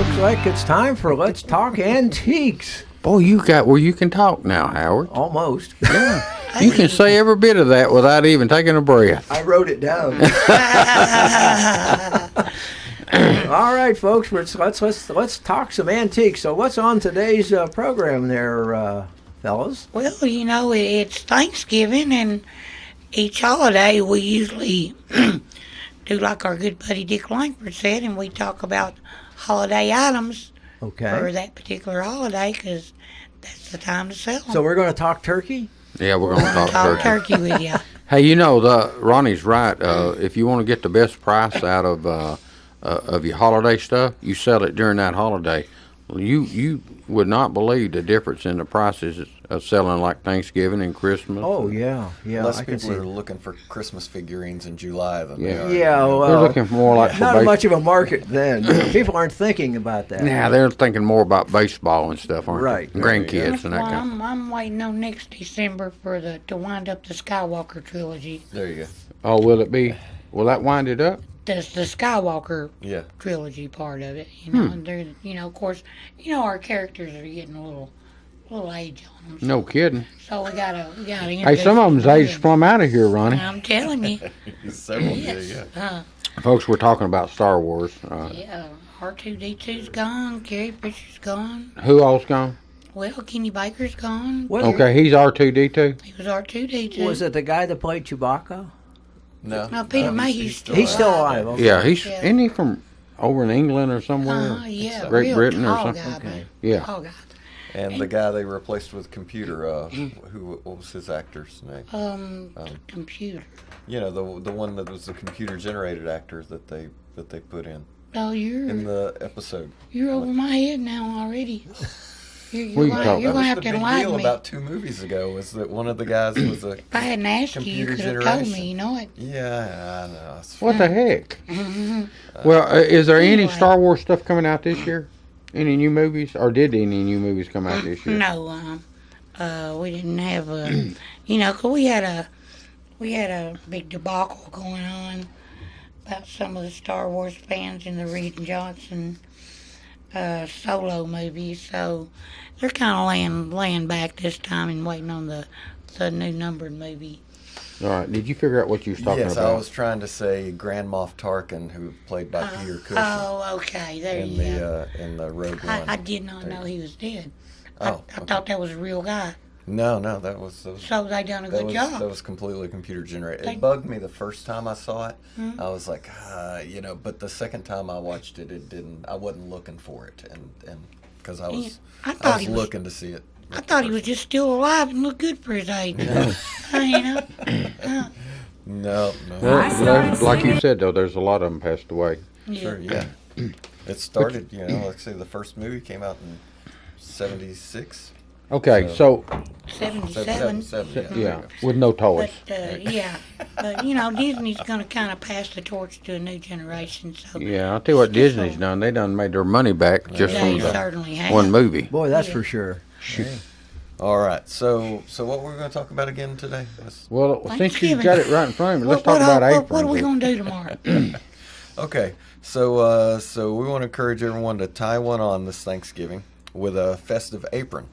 Looks like it's time for Let's Talk Antiques. Boy, you got where you can talk now, Howard. Almost. Yeah. You can say every bit of that without even taking a breath. I wrote it down. All right, folks, let's talk some antiques. So what's on today's program there, fellas? Well, you know, it's Thanksgiving, and each holiday we usually do like our good buddy Dick Langford said, and we talk about holiday items for that particular holiday, because that's the time to sell them. So we're going to talk turkey? Yeah, we're going to talk turkey with you. Hey, you know, Ronnie's right. If you want to get the best price out of your holiday stuff, you sell it during that holiday. You would not believe the difference in the prices of selling like Thanksgiving and Christmas. Oh, yeah. Less people are looking for Christmas figurines in July than they are. Yeah, well, they're looking for more like not much of a market then. People aren't thinking about that. Yeah, they're thinking more about baseball and stuff, aren't right. they? Grandkids and that kind of. I'm waiting on next December to wind up the Skywalker trilogy. There you go. Oh, will that wind it up? The Skywalker trilogy part of it, you know, and they're, you know, of course, you know, our characters are getting a little age on them. So, No kidding. So we gotta. Hey, some of them's aged plumb out of here, Ronnie. I'm telling you. Several, yes. Folks, we're talking about Star Wars. R2-D2's gone. Carrie Fisher's gone. Who all's gone? Well, Kenny Baker's gone. Okay, he's R2-D2. He was R2-D2. Was it the guy that played Chewbacca? No, Peter Mayhew's he's still alive. Okay. Yeah, isn't he from over in England or somewhere? Yeah, Great Britain or something. Guy, yeah. Tall guy. And the guy they replaced with computer, what was his actor's name? Computer. You know, the one that was the computer generated actor that they put in. Oh, in the episode. You're over my head now already. You're We going talk- to have the to big enlighten deal me. about 2 movies ago was that one of the guys was a If I hadn't asked you, you could have told me. You know it. Yeah, I know. What the heck? Well, is there any Anyway. Star Wars stuff coming out this year? Any new movies? Or did any new movies come out this year? No, we didn't have you know, 'cause we had a big debacle going on about some of the Star Wars fans in the Reed Johnson Solo movie, so they're kind of laying back this time and waiting on the new numbered movie. All right. Did you figure out what you was talking Yes, about? I was trying to say Grand Moff Tarkin, who played by Peter Cushing. Oh, okay, there you go. In the Rogue One. I did not know he was dead. I Okay. thought that was a real guy. No, that was So they done a good job. That was completely computer generated. It bugged me the first time I saw it. I was like, you know, but the second time I watched it, it didn't. I wasn't looking for it, and because I was looking to see it. I thought he was just still alive and looked good for his age. You know. No. Like you said, though, there's a lot of them passed away. Sure, yeah. It started, you know, like I say, the first movie came out in '76. Okay, so 77. yeah, with no toys. But you know, Disney's going to kind of pass the torch to a new generation. So Yeah, I'll tell you what Disney's done. They done made their money back just they from certainly have. one movie. Boy, that's for sure. All right, so what we're going to talk about again today? Well, since Thanksgiving. you've got it right in front of me, let's What- talk about what- aprons. What are we going to do tomorrow? Okay, so we want to encourage everyone to tie one on this Thanksgiving with a festive apron.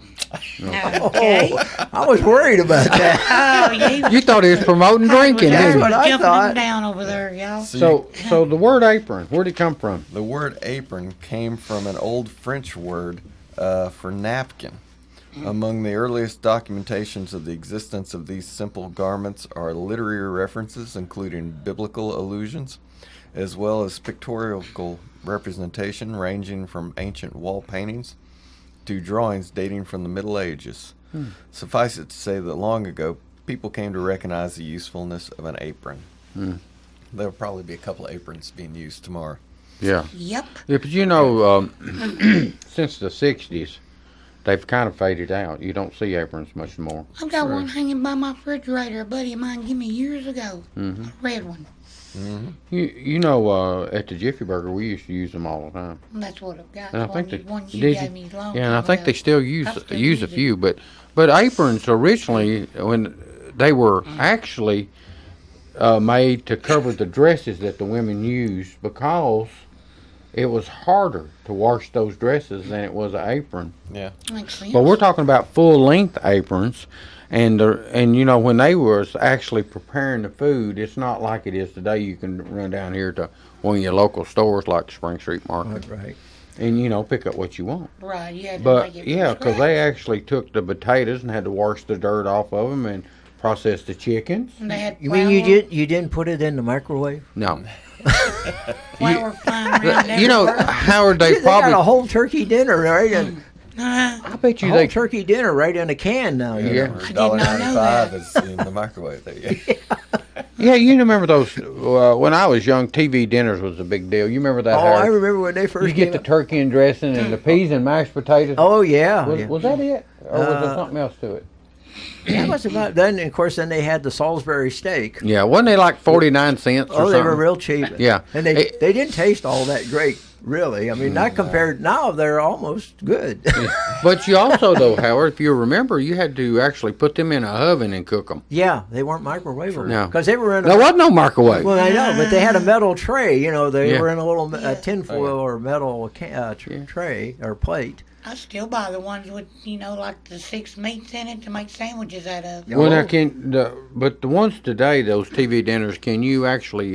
Okay. I was worried about that. Oh, You thought he was promoting drinking, That's didn't what you? I jumping thought. them down over there, y'all. So the word apron, where'd it come from? The word apron came from an old French word for napkin. Among the earliest documentations of the existence of these simple garments are literary references, including biblical allusions, as well as pictorial representation ranging from ancient wall paintings to drawings dating from the Middle Ages. Suffice it to say that long ago, people came to recognize the usefulness of an apron. There'll probably be a couple of aprons being used tomorrow. Yeah. Yep. Yeah, but you know, since the 60s, they've kind of faded out. You don't see aprons much more. I've got one hanging by my refrigerator. A buddy of mine gave me years ago. A red one. You know, at the Jiffy Burger, we used to use them all the time. That's what I've got. And I One think you- they one you did gave me long yeah, and I time think ago. they still use I still use a use it. few, but aprons originally when they were actually made to cover the dresses that the women used because it was harder to wash those dresses than it was an apron. Yeah. Makes sense. But we're talking about full length aprons, and you know, when they was actually preparing the food, it's not like it is today. You can run down here to one of your local stores like Spring Street Market, Right. and you know, pick up what you want. Right, you had to But make it yeah, from because scratch. they actually took the potatoes and had to wash the dirt off of them and process the chickens. And they had You mean flour, you didn't put it in the microwave? No, flour flying around you know, everywhere? Howard, They they got a probably. whole turkey dinner right in Uh-huh. I bet a you whole they. turkey dinner right in a can now. You Yeah. know. Or I did not know $1.95 that. is in the microwave. There you go. Yeah, you remember those when I was young? TV dinners was a big deal. You remember that? Oh, I Howard? remember when they first You get came the out. turkey and dressing and the peas and mashed potatoes. Oh yeah, was, yeah. was that it, or was there Uh, something else to it? That was about then. Of course, then they had the Salisbury steak. Yeah, wasn't they like 49 cents or Oh, they something? were real cheap. Yeah. and they Hey- they didn't taste all that great, really. I mean, not compared. Now they're almost good. But you also, though, Howard, if you remember, you had to actually put them in a oven and cook them. Yeah, they weren't microwavable. No. because they were in. There wasn't no microwave. Well, I know, but they had a metal tray. You know, they Yeah. were in a little Yeah. tinfoil Oh, yeah. or metal tray or plate. I still buy the ones with, like the 6 meats in it to make sandwiches out of. Well, now Oh. but the ones today, those TV dinners, can you actually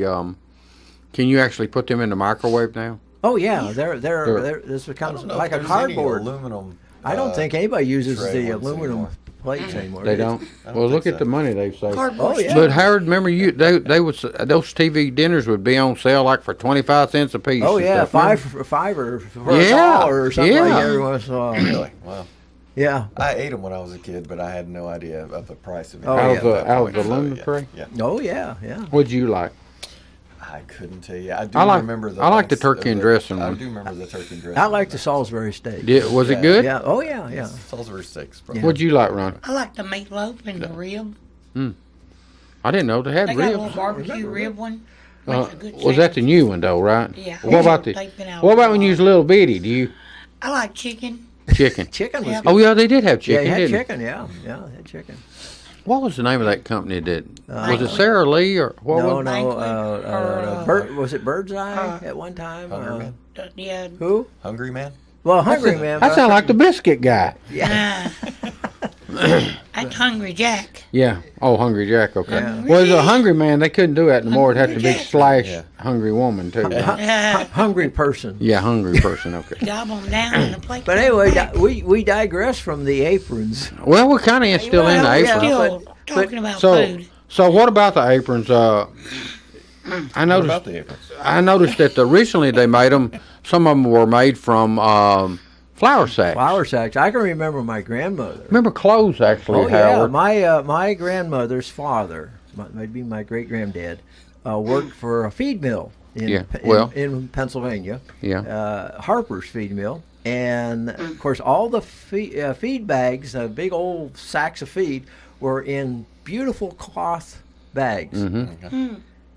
put them in the microwave now? Oh yeah, Sure. this I becomes don't know like if a there's cardboard. Any aluminum. I don't think anybody uses tray the ones aluminum anymore. plates anymore. They do don't. I don't Well, look think at so. the money they've saved. Cardboard Oh, yeah. But Howard, remember those TV dinners would be on sale like for 25 cents a piece. Oh and yeah, stuff, remember? five or for Yeah, a dollar or something like yeah. that every once in a while. Really? Wow. Yeah. I ate them when I was a kid, but I had no idea of the price of it. Oh, Out yeah. of the At that point, aluminum yeah. tray? Yeah. Oh yeah, yeah. What'd you like? I couldn't tell you. I do I like- remember the. I like the Thanks- turkey and dressing I one. do remember the turkey and dressing. I like the Salisbury steak. Was it Yeah. good? Yeah. Oh yeah, yeah. Salisbury steaks. Yeah. What'd you like, Ron? I like the meatloaf and the rib. I didn't know they had They got a little ribs. barbecue rib one. Makes a good Was that the sandwich. new one though, right? Yeah. What about They've been out What for a about when you was a while. little bitty? Do you I like chicken. chicken? Chicken was Yeah. good. Oh yeah, they did have Yeah, chicken, you had didn't chicken. Yeah, yeah, they had chicken. they? What was the name of that company that was it? Banquet. Sara Lee or what No, was? no. Banquet or, Was it Bird's Eye at one time? Hungry Man. Yeah. Who? Hungry Man. Well, Hungry Man. That sounded like the biscuit guy. Yeah. That's Hungry Jack. Yeah. Oh, Hungry Jack. Okay. Yeah. Well, the Hungry Man, they couldn't do that anymore. It'd have to be Hungry Jack. slash Yeah. Hungry Woman too. Hungry person. Yeah, hungry person. Okay. Gob them down in the plate. But anyway, we digress from the aprons. Well, we're kind of still in the Well, yeah. apron. Still but- talking about So, food. so what about the aprons? I What noticed. about the aprons? I noticed that originally they made them. Some of them were made from flour sacks. Flour sacks. I can remember my grandmother. Remember clothes actually, Oh yeah, Howard. my grandmother's father, maybe my great granddad, worked for a feed mill in Yeah, in, well. in Pennsylvania, Yeah. Harper's feed mill, and of course all the feed bags, big old sacks of feed, were in beautiful cloth bags. Mm-hmm.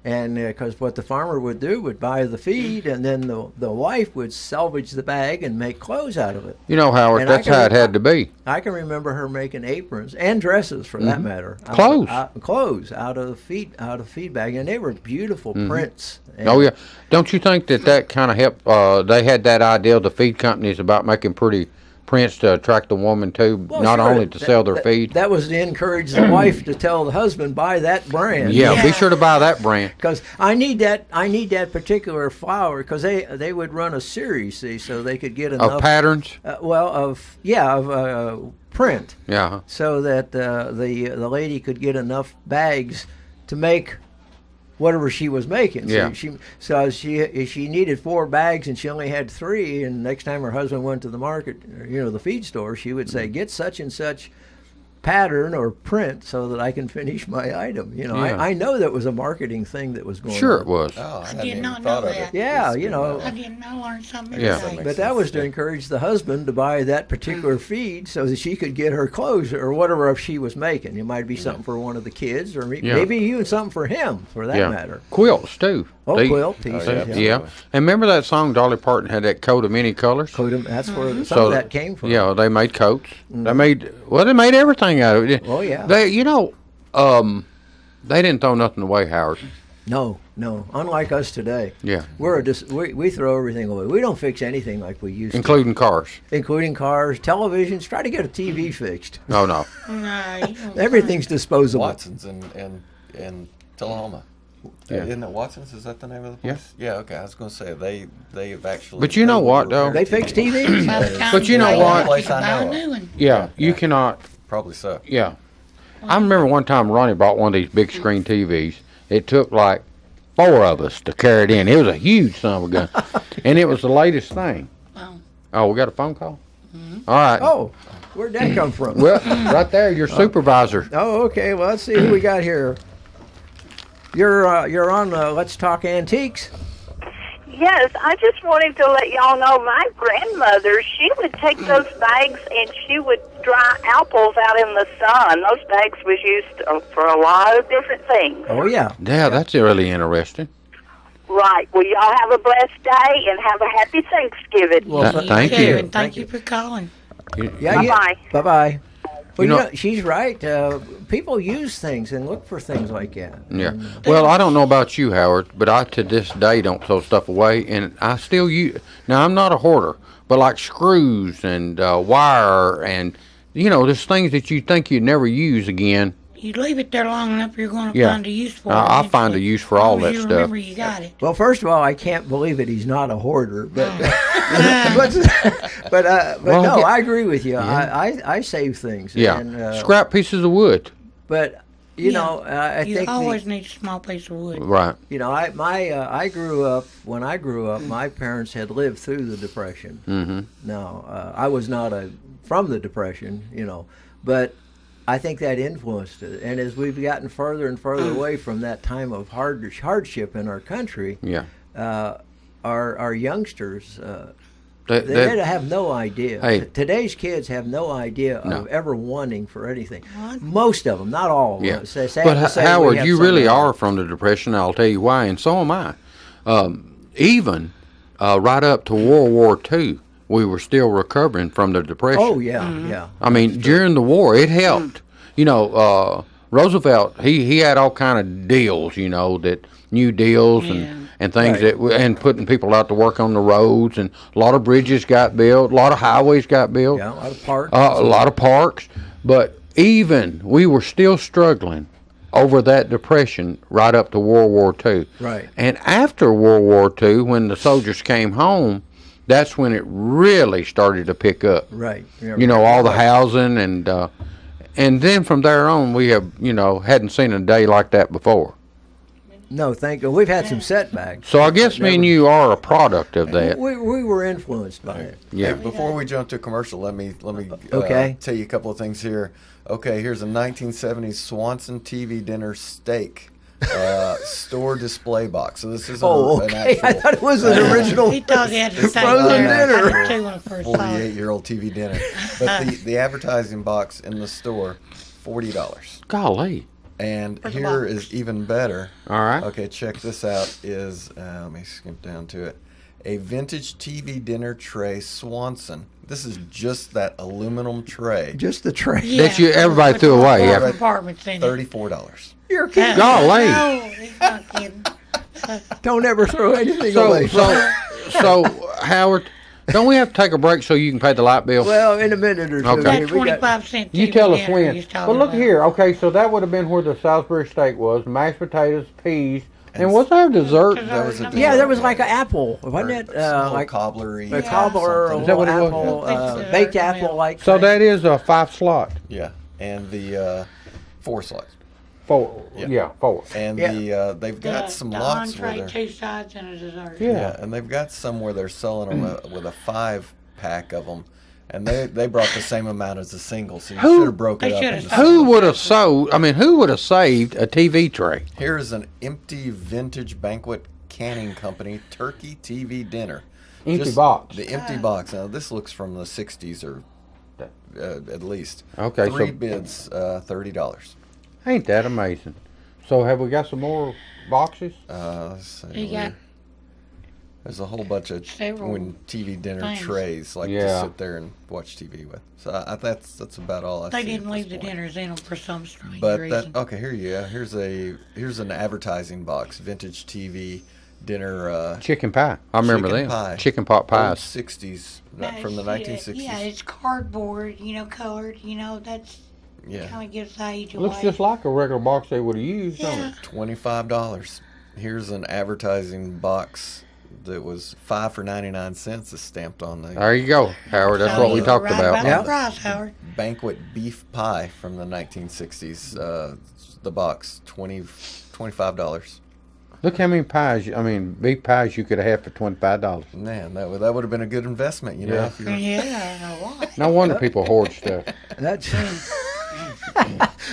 And because what the farmer would do would buy the feed, and then the wife would salvage the bag and make clothes out of it. You know, Howard, And I that's can how it had to be. I can remember her making aprons and dresses, for that matter. Clothes. Clothes out of feed bag, and they were beautiful prints. And Oh yeah. Don't you think that kind of helped? They had that idea, the feed companies, about making pretty prints to attract the woman too, well, not sure, only to sell their feed. That was to encourage the wife to tell the husband, buy that brand. Yeah, be Yeah. sure to buy that brand. Because I need that particular flour, because they would run a series, see, so they could get enough Of patterns. of print, Yeah. so that the lady could get enough bags to make whatever she was making. Yeah. So she needed 4 bags and she only had 3. And next time her husband went to the market, or, the feed store, she would say, "Get such and such pattern or print so that I can finish my item." Yeah. I know that was a marketing thing that was going Sure on. it was. Oh, I hadn't did even not thought know of that. it. Yeah, It's you know. I didn't know. I learned something Yeah. today. But that was to encourage the husband to buy that particular feed so that she could get her clothes or whatever she was making. It might be something for one of the kids, or Yeah. maybe even something for him, for that Yeah. matter. Quilts too. Oh, They- quilt pieces. yeah. Yeah. And remember that song Dolly Parton had, that coat of many colors? That's where some So, of that came from. Yeah, they made coats. They made everything out of it. Oh, yeah. They they didn't throw nothing away, Howard. No. Unlike us today. Yeah. We throw everything away. We don't fix anything like we used Including cars. to. Including cars, televisions. Try to get a TV fixed. Oh, no. Right. Everything's disposable. Watson's in Tullahoma. Yeah. Isn't it Watson's? Is that the name of the place? Yeah. Okay. I was going to say they've actually. But you know what, though? They fix TVs. But you know what? Place I Buy a know new of. one. Yeah, you cannot. Probably so. Yeah. I remember one time Ronnie bought one of these big screen TVs. It took like 4 of us to carry it in. It was a huge son of a gun. And it was the latest thing. Oh. Oh, we got a phone call? All right. Oh, where'd that come from? Well, right there, your supervisor. Oh, okay. Well, let's see who we got here. You're on Let's Talk Antiques. Yes, I just wanted to let y'all know my grandmother, she would take those bags and she would dry apples out in the sun. Those bags was used for a lot of different things. Oh, yeah. Yeah, that's really interesting. Right. Well, y'all have a blessed day and have a happy Thanksgiving. Well, Thank too, you. And thank you for calling. Yeah, Bye-bye. Bye-bye. Well, You you know- know, she's right. People use things and look for things like that. Yeah. Well, I don't know about you, Howard, but I to this day don't throw stuff away, and I still use. Now, I'm not a hoarder, but like screws and wire and, there's things that you think you'd never use again. You leave it there long enough, you're going to Yeah. find a use for it. I'll find a eventually. use for all As long as that you stuff. remember you got it. Well, first of all, I can't believe it. He's not a hoarder, but but Well, no, yeah. I agree with you. I save things. Yeah. And, Scrap pieces of wood. But you know, I You think always need a small piece of wood. Right. I grew up. When I grew up, my parents had lived through the Depression. Mm-hmm. Now, I was not from the Depression, but I think that influenced it. And as we've gotten further and further away from that time of hardship in our country, Yeah. our youngsters, They- they have no idea. Hey. Today's kids have no idea No. of ever wanting for anything. What? Most of them, not all of them. Yeah. It's sad But to say we Howard, have you some really that are from the Depression. I'll tell you why, and so am I. Even right up to World War II, we were still recovering from the Depression. Oh yeah, yeah. I mean, during the war, it helped. Roosevelt, he had all kind of deals, that new deals and things Right. and putting people out to work on the roads, and a lot of bridges got built, a lot of highways got built, Yeah, a lot of parks. a lot of parks. But even we were still struggling over that depression right up to World War II. Right. And after World War II, when the soldiers came home, that's when it really started to pick up. Right. Yeah, All the housing and then from there on, we have, hadn't seen a day like that before. No, thank you. We've had some setbacks. So I guess me and you are a product of that. We were influenced by it. Yeah. Hey, before we jump to commercial, let me Okay. tell you a couple of things here. Okay, here's a 1970s Swanson TV dinner steak store display box. So this isn't Oh, an okay. I actual thought it was an original. He thought he had to say Frozen there. dinner. I did too when I first saw it. 48-year-old TV dinner. But the advertising box in the store, $40. Golly. And For the here box. is even better. All right. Okay, check this out. Is let me skip down to it. A vintage TV dinner tray Swanson. This is just that aluminum tray. Just the tray. That you- everybody with threw all away, the yeah. compartments in it. $34. You're kidding. Golly. No, he's not kidding. Don't ever throw anything So, away. so Howard, don't we have to take a break so you can pay the light bill? Well, in a minute or two. Okay. That here, we got- 25-cent You TV tell us dinner when. he's talking Well, look about. here. Okay, so that would have been where the Salisbury steak was, mashed potatoes, peas, and was there dessert? That was a Yeah, there was like an apple, wasn't it? Like Like cobblery. a cobbler, a something. Is that little what it was? apple, Yeah. baked apple, like. So thing. that is a 5 slot. Yeah, and the 4 slice. 4. Yeah. Yeah, 4. And Yeah. they've got some the lots where entree, they're 2 sides, and a dessert. Yeah. yeah, and they've got some where they're selling them with a 5-pack of them, and they brought the same amount as a single, so you Who- should have broke it They up. should've into Who singles. would have who would have saved a TV tray? Here's an empty vintage banquet canning company turkey TV dinner. Empty box. The empty box. Now this looks from the 60s or at least. Okay, 3 so- bids, $30. Ain't that amazing? So have we got some more boxes? Let's see. You got There's a whole bunch of Several TV dinner things. trays like to Yeah. sit there and watch TV with. So that's about all I They see. didn't at leave this the point. dinners in them for some strange But reason. okay, here's an advertising box, vintage TV dinner. Chicken pie. I remember chicken them. pie. Chicken pot Old pies. 60s, No, from the it's, 1960s. Yeah, it's cardboard, colored. That's Yeah. kind of gives the age Looks away. just like a regular box they would have used, don't Yeah. it? $25. Here's an advertising box that was 5 for 99 cents is stamped on the There you go, Howard. That's So what we you were talked right about. the Yeah. price, Howard. banquet beef pie from the 1960s. The box, $25. Look how many pies, beef pies you could have had for $25. Man, that would have been a good investment, Yeah. if you're Yeah, a lot. No wonder people hoard stuff. That's.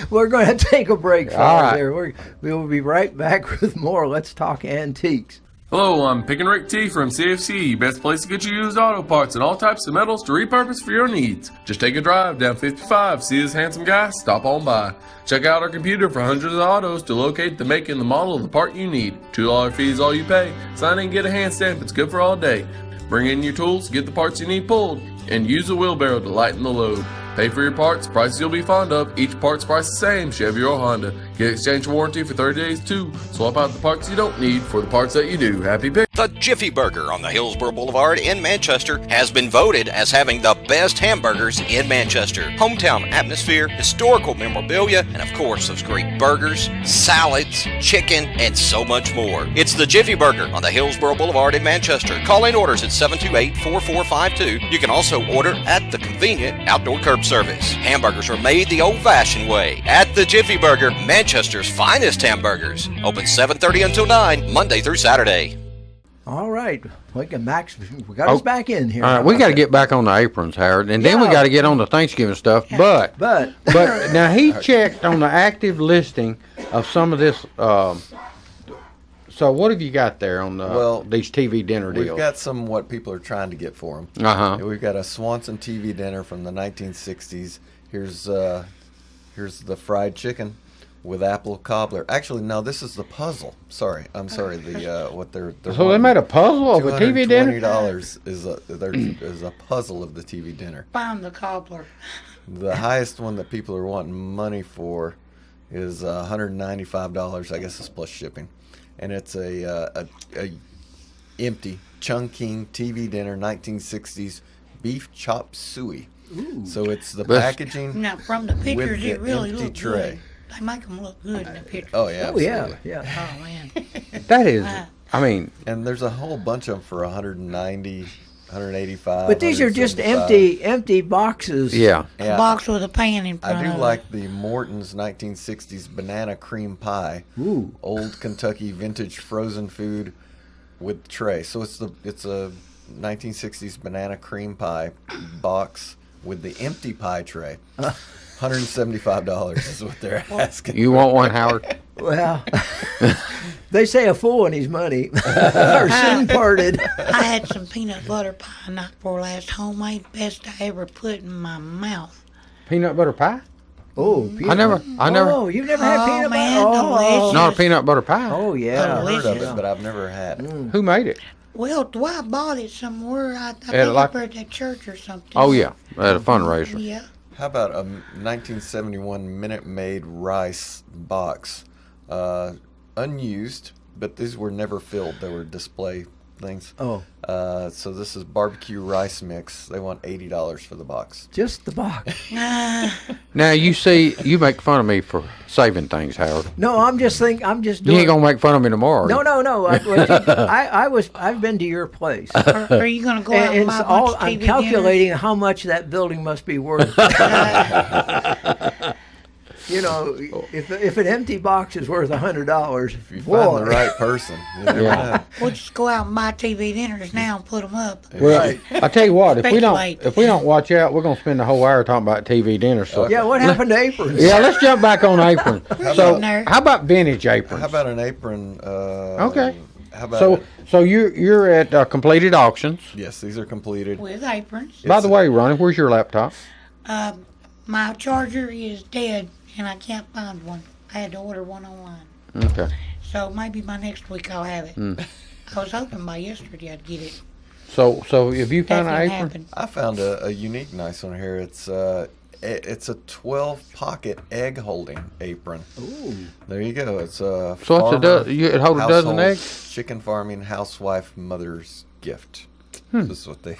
We're going to take a break for All right. there. We will be right back with more. Let's talk antiques. Hello, I'm Pick and Rick T from CFC, best place to get you used auto parts and all types of metals to repurpose for your needs. Just take a drive down 55, see this handsome guy, stop on by. Check out our computer for hundreds of autos to locate the make and the model of the part you need. $2 fee is all you pay. Sign in and get a hand stamp, it's good for all day. Bring in your tools, get the parts you need pulled, and use a wheelbarrow to lighten the load. Pay for your parts, prices you'll be fond of. Each part's price the same, Chevy or Honda. Get exchange warranty for 30 days too. Swap out the parts you don't need for the parts that you do. Happy pick. The Jiffy Burger on the Hillsborough Boulevard in Manchester has been voted as having the best hamburgers in Manchester. Hometown atmosphere, historical memorabilia, and of course those great burgers, salads, chicken, and so much more. It's the Jiffy Burger on the Hillsborough Boulevard in Manchester. Call in orders at 728-4452. You can also order at the convenient outdoor curb service. Hamburgers are made the old-fashioned way. At the Jiffy Burger, Manchester's finest hamburgers. Open 7:30 until 9, Monday through Saturday. All right. Max, we got us back in here. All right, we got to get back on the aprons, Howard, and then we Yeah. got to get on the Thanksgiving stuff. But But now he checked on the active listing of some of this. So what have you got there on these TV dinner deals? We've got some what people are trying to get for them. Uh-huh. We've got a Swanson TV dinner from the 1960s. Here's the fried chicken with apple cobbler. Actually, no, this is the puzzle. I'm sorry. The what they're So they made a puzzle of a TV dinner. $220 is a puzzle of the TV dinner. Find the cobbler. The highest one that people are wanting money for is $195. I guess it's plus shipping, and it's a empty Chungking TV dinner 1960s beef chop suey. So it's the packaging. Now, from the pictures, the it really empty looks tray. good. They make them look good in the pictures. Oh yeah, oh yeah, absolutely. yeah. Oh, man. That is, And there's a whole bunch of them for 190, 185. But these are just 175. empty boxes. yeah. A box with a pan in front I of do it. like the Morton's 1960s banana cream pie. Ooh. Old Kentucky vintage frozen food with tray. So it's a 1960s banana cream pie box with the empty pie tray. $175 is what they're asking. You want one, Howard? Well, they say a fool and his money are soon parted. I had some peanut butter pie night before last, homemade, best I ever put in my mouth. Peanut butter pie? Oh, I never. Oh, you've never had Oh, peanut man, butter? delicious. Not a peanut butter pie. Oh, yeah. I've heard of delicious. it, but I've never had it. Who made it? Well, Dwight bought it somewhere. I think like- up at that church or something. Oh yeah, at a fundraiser. Yeah. How about a 1971 Minute Maid rice box? Unused, but these were never filled. They were display things. Oh, So this is barbecue rice mix. They want $80 for the box. just the box. Now you see, you make fun of me for saving things, Howard. No, I'm just You doing. ain't gonna make fun of me tomorrow. are you? No. I've been to your place. Are you going to go out and And buy it's a bunch all, of I'm TV calculating how much that building must be worth. You know, if an empty box is worth $100, If you find the right person, you never Yeah. know. dinners? We'll just go out and buy TV dinners now and put them up. Well, Right. I tell you what, if we Speculate. don't watch out, we're gonna spend the whole hour talking about TV dinner. So yeah, what happened to aprons? yeah, let's jump back on aprons. So about- how about vintage aprons? How about an apron? Okay. How about So you're at completed auctions. yes, these are completed. With aprons. By the way, Ronnie, where's your laptop? My charger is dead, and I can't find one. I had to order one online. Okay. So maybe by next week I'll have it. I was hoping by yesterday I'd get it. So if you found an Hasn't apron, happened. I found a unique nice one here. It's a 12-pocket egg holding apron. Ooh. There you go. It's a so it's it holds a dozen household eggs. chicken farming housewife mother's gift. This is what they.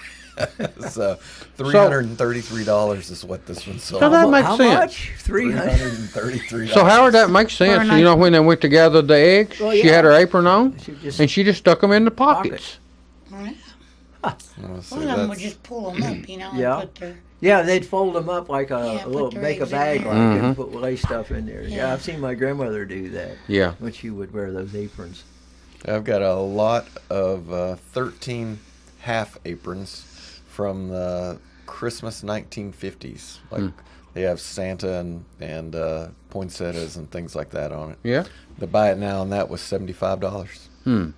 So $333 is what this one sold. So that makes How sense. much? 300. $333. So Howard, that makes sense. nice- You know, when they went to gather the eggs, Well, she yeah. had her apron on, She and she just stuck them in the pockets. Well, Let's see, one of them would that's- just pull them up, you know, Yeah. and put their. Yeah, they'd fold them up like a Yeah, little, put their make a eggs in bag there. like Mm-hmm. and put lay stuff in there. Yeah. Yeah. I've seen my grandmother do that Yeah. when she would wear those aprons. I've got a lot of 13 half aprons from the Christmas 1950s. Like they have Santa and poinsettias and things like that on it. Yeah. The buy it now and that was $75. Hmm.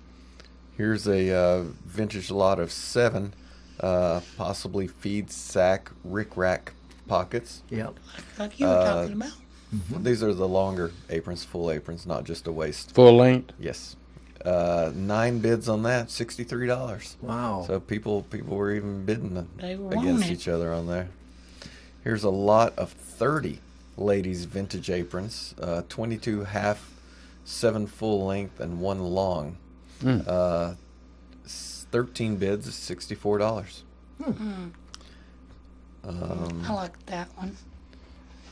Here's a vintage lot of 7, possibly feed sack rick-rack pockets. Yep. Like you were talking about. These are the longer aprons, full aprons, not just a waist. Full length. Yes. 9 bids on that, $63. Wow. So people were even bidding They were against wanting it. each other on there. Here's a lot of 30 ladies vintage aprons, 22 half, 7 full length, and 1 long. 13 bids is $64. I like that one.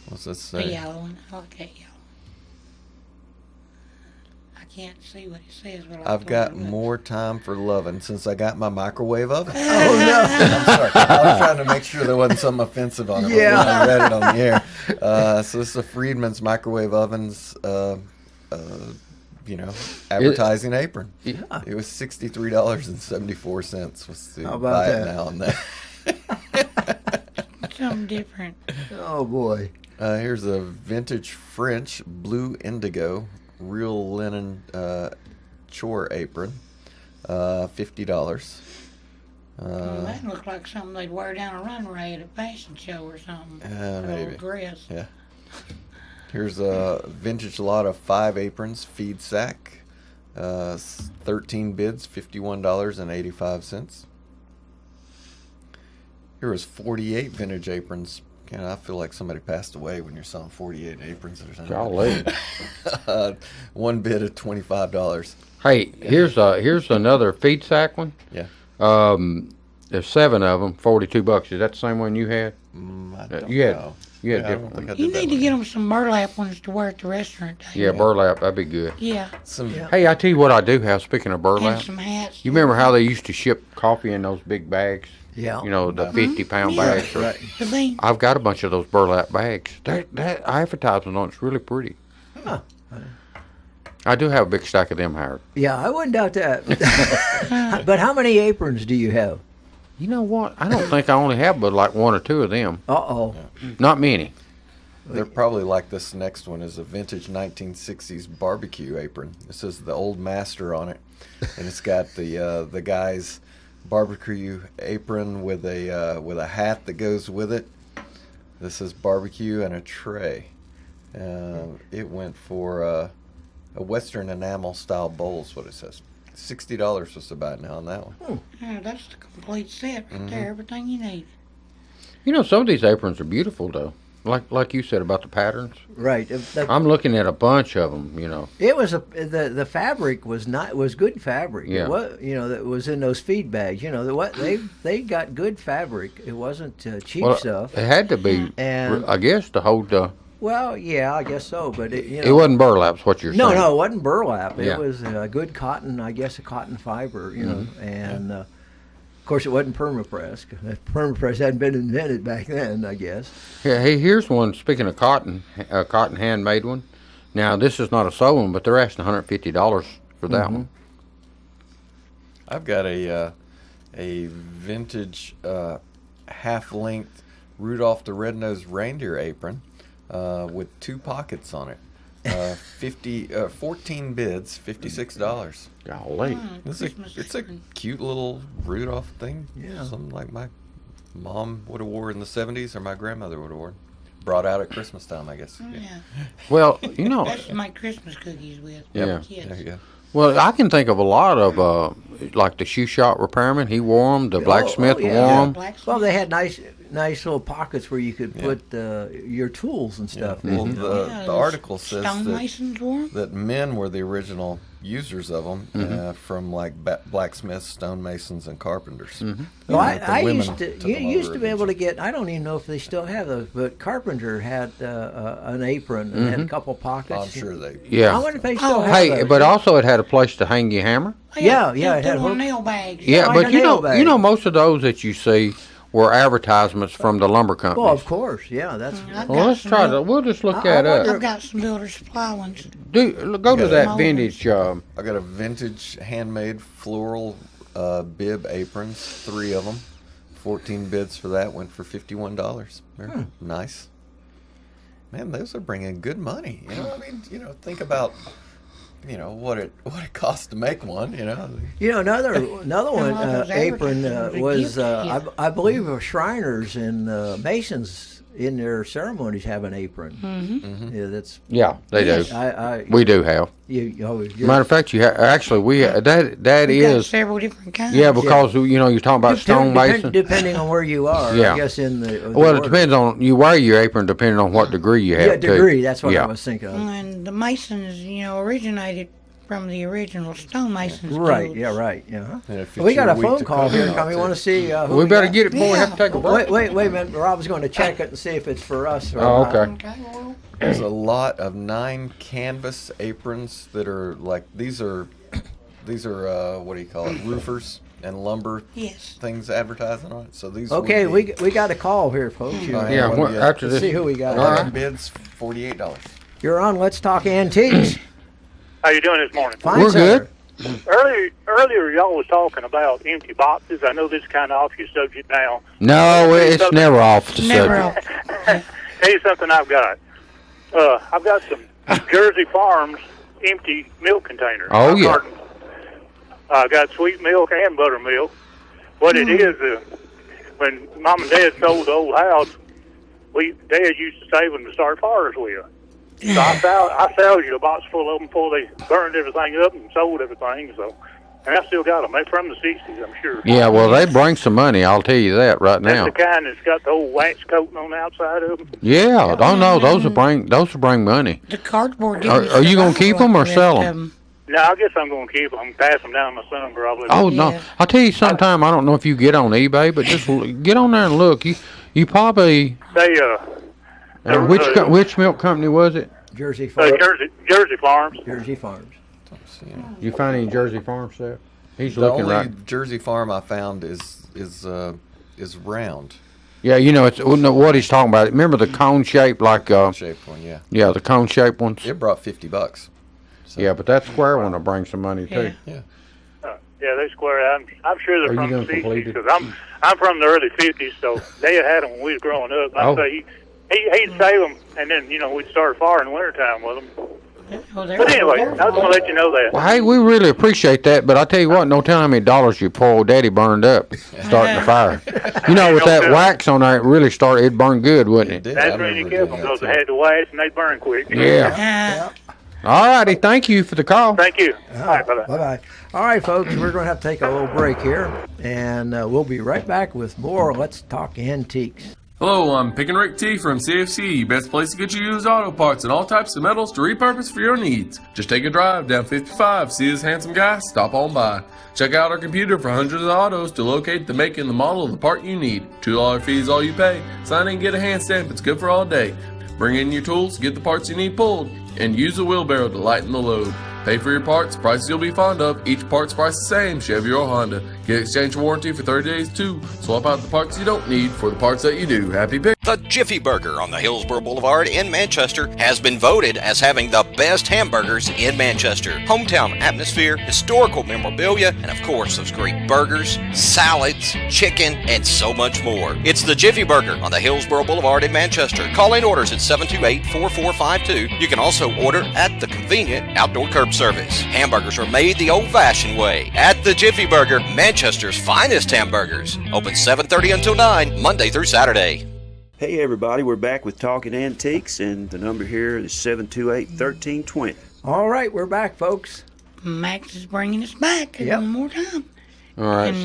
What's this The say? yellow one. I like that yellow. I can't see what it says, but I've got more time for loving since I got my microwave oven. Oh no. I'm sorry. I was trying to make sure there wasn't something offensive on it before Yeah. I read it on the air. So this is a Friedman's microwave ovens, advertising apron. Yeah. It was $63.74 was the How about buy it that? now and then. something different. Oh boy. Here's a vintage French blue indigo real linen chore apron, $50. That looked like something they'd wear down a runway at a fashion show or something. An maybe. old dress. Yeah. Here's a vintage lot of 5 aprons, feed sack, 13 bids, $51.85. Here was 48 vintage aprons. I feel like somebody passed away when you're selling 48 aprons or something. Golly. One bid of $25. Hey, here's another feed sack one. Yeah. There's 7 of them, $42. Is that the same one you had? I don't You had know. you had Yeah, I don't different think ones. I You did that need to one. get them some burlap ones to wear at the restaurant. Dave. Yeah, burlap. That'd be good. Yeah. Some, Yeah. Hey, I tell you what I do have. Speaking of And burlap, some hats. you remember how they used to ship coffee in those big bags? Yeah. You know, the 50-pound Yeah. bags. Right. The bean. I've got a bunch of those burlap bags. That advertisement on it's really pretty. Huh. I do have a big stack of them, Howard. Yeah, I wouldn't doubt that. But how many aprons do you have? You know what? I don't think I only have but like 1 or 2 of them. Uh-oh. Not many. They're probably like this next one is a vintage 1960s barbecue apron. This is the Old Master on it, and it's got the guy's barbecue apron with a hat that goes with it. This is barbecue and a tray. It went for a Western enamel style bowl is what it says. $60 was about now on that one. Yeah, that's the complete set right Mm-hmm. there. Everything you need. You know, some of these aprons are beautiful, though. Like you said about the patterns. Right. I'm looking at a bunch of them, you know. It was the fabric was good fabric. Yeah. It was, that was in those feed bags. They got good fabric. It wasn't cheap Well, stuff. it had to be, And- I guess, to hold the... Well, yeah, I guess so. But It wasn't burlap's what you're No, saying. no, it wasn't burlap. Yeah. It was good cotton, I guess, a cotton fiber, and of course it wasn't permapress. Permapress hadn't been invented back then, I guess. Yeah, hey, here's one, speaking of cotton, a cotton handmade one. Now, this is not a sew one, but they're asking $150 for that one. I've got a vintage half-length Rudolph the Red-Nosed Reindeer apron with 2 pockets on it. 14 bids, $56. Golly. It's a cute little Rudolph thing. Yeah. Something like my mom would have wore in the 70s or my grandmother would have worn. Brought out at Christmas time, I guess. Yeah. Well, you know, That's to make Christmas cookies with. Yeah. Kids. There you go. Well, I can think of a lot of like the shoe shop repairman. He wore them. The blacksmith wore them. Well, they had nice little pockets where you could put your tools and stuff. Well, the article says stonemasons wore 'em? that men were the original users of them, from like blacksmiths, stonemasons, and carpenters. Well, I used to. You used to be able to get. I don't even know if they still have those, but Carpenter had an apron and had a couple pockets. I'm sure they. Yeah. I wonder if they still have Hey, those. but also it had a place to hang your hammer. Yeah, They it had little hook- nail bags. Yeah, like but a you nail know, bag. most of those that you see were advertisements from the lumber companies. Well, of course, yeah. That's Well, let's try to. We'll just look that up. I've got some builder supply ones. Go to that vintage. I got a vintage handmade floral bib aprons, 3 of them. 14 bids for that, went for $51. They're nice. Man, those are bringing good money. You know, I mean, think about, what it costs to make one. another one all those apron advertisements was are gift I believe Shriners and Masons in their ceremonies have an apron. Yeah, that's Yeah, they do. We do have. you're, Matter of fact, that We've got is. several different kinds. Yeah, because you're talking about stonemason. depending on where you are. Yeah. I guess in the Well, it order. depends on you wear your apron depending on what degree you have. Yeah, degree. Too. That's what Yeah. I was thinking of. And the masons, originated from the original stonemasons. Right. guilds. Yeah. Right. Yeah. And if We it's got your a week phone to call come here. out, We too. want to see. Who We better got. get it before we have to take a break. Wait a minute. Rob's going to check it and see if it's for us. Or Oh, not. okay. Okay, well, There's a lot of 9 canvas aprons that are like these are what do you call it, roofers and lumber yes. things advertising on it. So these Okay, would be, we got a call here, folks. Yeah, What do you- after Let's this. see who we got. All right. 11 bids, $48. You're on Let's Talk Antiques. How you doing this morning? Fine, We're sir. good. Earlier, y'all was talking about empty boxes. I know this is kind of off your subject now. No, it's never off the Never subject. off. Here's something I've got. I've got some Jersey Farms empty milk containers. Oh, yeah. Cartons. I got sweet milk and buttermilk. What it is, when Mom and Dad sold the old house, Dad used to save them to start fires with. So I salvaged a box full of them before they burned everything up and sold everything. So, and I still got them. They're from the '60s, I'm sure. Yeah, well, they bring some money. I'll tell you that right now. That's the kind that's got the old wax coating on the outside of them. Yeah, oh no, those will bring money. The cardboard. Are you gonna keep 'em or sell 'em? No, I guess I'm going to keep them. Pass them down to my son probably. Oh no, Yeah. I'll tell you sometime. I don't know if you get on eBay, but just get on there and look. You probably They which milk company was it? Jersey Farms. Jersey Farms. Jersey Farms. You find any Jersey Farm stuff? He's The looking only right. Jersey farm I found is round Yeah, it's what he's talking about. Remember the cone shape, like shaped one. Yeah, yeah, the cone shaped ones. it brought $50. So, Yeah, but that square one will bring some money too. Yeah. Yeah, they square. I'm sure Are they're you from the gonna complete '60s it? because I'm from the early '50s, so they had them when we was growing up. Oh. I say he'd save them, and then we'd start a fire in the wintertime with them. Oh, But anyway, I just want to let you know that. Well, hey, we really appreciate that, but I tell you what, no telling how many dollars your poor old daddy burned up starting the fire. With that wax on there, it burned good, wouldn't it it? did. I That's when you remember kept them doing because that, they too. had the wax and they burn quick. Yeah. All righty, thank you for the call. Thank you. All right, bye-bye. Bye-bye. All right, folks, we're going to have to take a little break here, and we'll be right back with more Let's Talk Antiques. Hello, I'm Pick and Rick T from CFC, best place to get you used auto parts and all types of metals to repurpose for your needs. Just take a drive down 55, see this handsome guy, stop on by. Check out our computer for hundreds of autos to locate the make and the model of the part you need. $2 fee is all you pay. Sign in and get a hand stamp, it's good for all day. Bring in your tools, get the parts you need pulled, and use a wheelbarrow to lighten the load. Pay for your parts, prices you'll be fond of. Each part's price the same, Chevy or Honda. Get exchange warranty for 30 days too. Swap out the parts you don't need for the parts that you do. Happy pick. The Jiffy Burger on the Hillsborough Boulevard in Manchester has been voted as having the best hamburgers in Manchester. Hometown atmosphere, historical memorabilia, and of course those great burgers, salads, chicken, and so much more. It's the Jiffy Burger on the Hillsborough Boulevard in Manchester. Call in orders at 728-4452. You can also order at the convenient outdoor curb service. Hamburgers are made the old-fashioned way at the Jiffy Burger, Manchester's finest hamburgers. Open 7:30 until 9, Monday through Saturday. Hey everybody, we're back with Talking Antiques, and the number here is 728-1320. All right, we're back, folks. Max is bringing us back one more time. All right, And,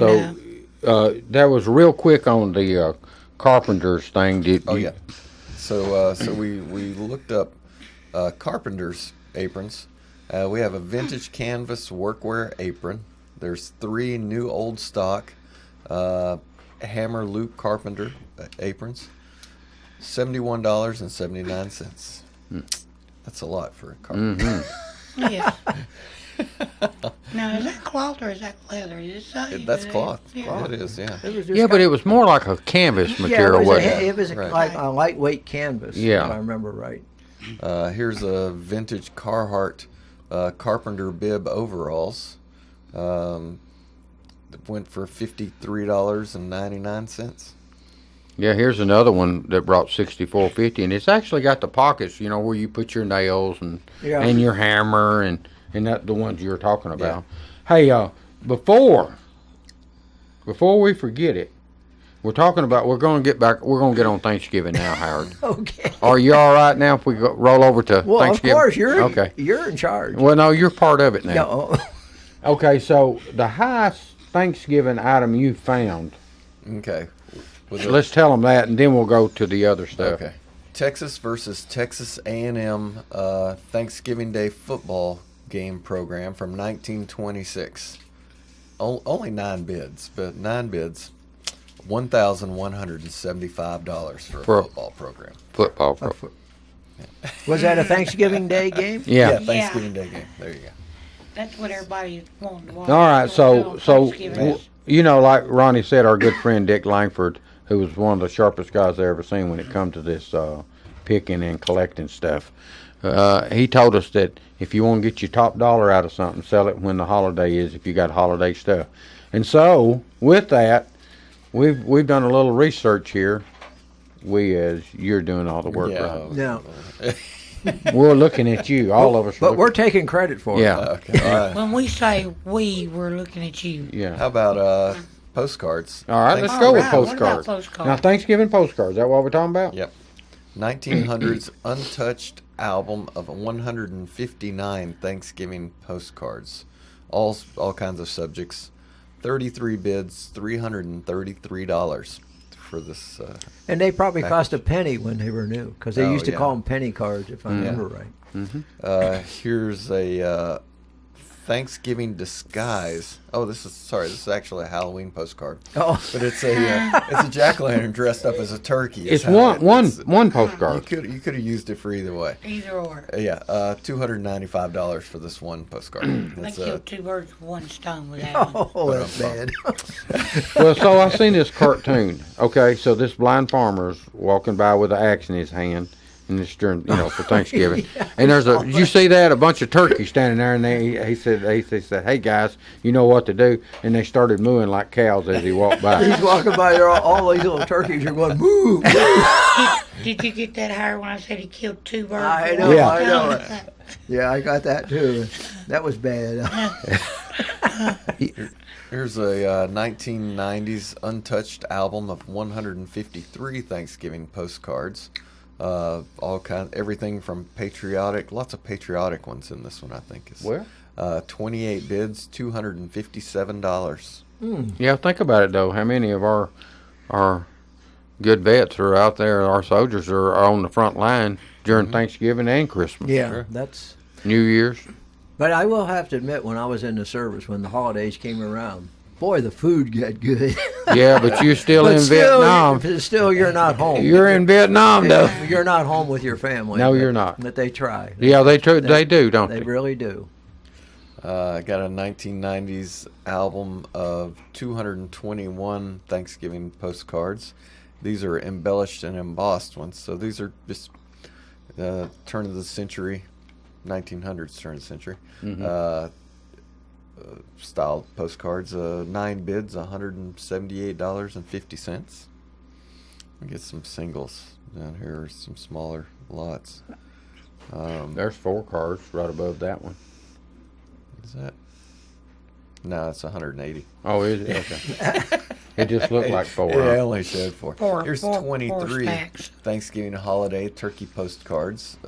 so that was real quick on the carpenters thing. Yeah. So we looked up carpenters aprons. We have a vintage canvas workwear apron. There's 3 new old stock hammer loop carpenter aprons. $71.79. That's a lot for a carpenter. Mm-hmm. Yeah. Now, is that cloth or is that leather? That's cloth. Yeah. It is, yeah. It was just Yeah, but it was more like a canvas material, wasn't it? it was Right. like a lightweight canvas, Yeah. if I remember right. Here's a vintage Carhartt carpenter bib overalls. That went for $53.99. Yeah, here's another one that brought $64.50, and it's actually got the pockets, where you put your nails and your hammer and that the ones you were talking about. Hey, before we forget it, we're going to get on Thanksgiving now, Howard. Okay. Are you all right now if we roll over to Well, Thanksgiving? of course, okay. you're in charge. Well, no, you're part of it now. Yeah, Okay, so the highest Thanksgiving item you found. Okay. Let's tell them that, and then we'll go to the other stuff. Okay. Texas versus Texas A&M Thanksgiving Day football game program from 1926. Only 9 bids, but 9 bids. $1,175 for a football program. Football program. Was that a Thanksgiving Day game? Yeah. Thanksgiving Day game. There you go. That's what everybody's wanting to watch. All right, so Thanksgiving. like Ronnie said, our good friend Dick Langford, who was one of the sharpest guys I ever seen when it comes to this picking and collecting stuff, he told us that if you want to get your top dollar out of something, sell it when the holiday is, if you got holiday stuff. And so with that, we've done a little research here. As you're doing all the work, right? No. We're looking at you, all of us. But we're taking credit for it. Yeah. Okay. All right. When we say we're looking at you. Yeah. How about postcards? All right, let's go with postcards. What about postcards? Now, Thanksgiving postcards. Is that what we're talking about? Yep. 1900's untouched album of 159 Thanksgiving postcards. All kinds of subjects. 33 bids, $333 for this. And they probably package. cost a penny when they were new, because they used to call them penny cards, if I remember right. Here's a Thanksgiving disguise. Oh, this is actually a Halloween postcard. Oh. But it's a jack-o'-lantern dressed up as a turkey. It's one postcard. You could have used it for either way. Either or. $295 for this one postcard. They It's, killed 2 birds with 1 stone with that one. Oh, that's bad. Well, so I seen this cartoon. Okay, so this blind farmer's walking by with an axe in his hand, and it's during, for Thanksgiving. And did you see that? A bunch of turkeys standing there, and he said, "Hey guys, you know what to do?" And they started mooing like cows as he walked by. He's walking by there, all these little turkeys are going, moo. Did you get that higher when I said he killed 2 birds? I with know, one Yeah. I know. stone? Yeah, I got that too. That was bad. Here's a 1990s untouched album of 153 Thanksgiving postcards. Everything from lots of patriotic ones in this one, I think. Where? 28 bids, $257. Yeah, think about it though. How many of our good vets are out there? Our soldiers are on the front line during Thanksgiving and Christmas. Yeah, Sure. that's. New Year's. But I will have to admit, when I was in the service, when the holidays came around, boy, the food got good. Yeah, but you're still But in Vietnam. Still, you're not home. You're in Vietnam though. You're not home with your family. No, but- you're not. But they try. Yeah, they do, don't They they? really do. I got a 1990s album of 221 Thanksgiving postcards. These are embellished and embossed ones. So these are just turn of the century, 1900s turn of the century style postcards. 9 bids, $178.50. We get some singles down here, some smaller lots. There's 4 cards right above that one. Is that? No, it's 180. Oh, is it? Okay. It just looked like 4. Yeah, I only showed 4. Four- Here's four 23 stacks. Thanksgiving holiday turkey postcards.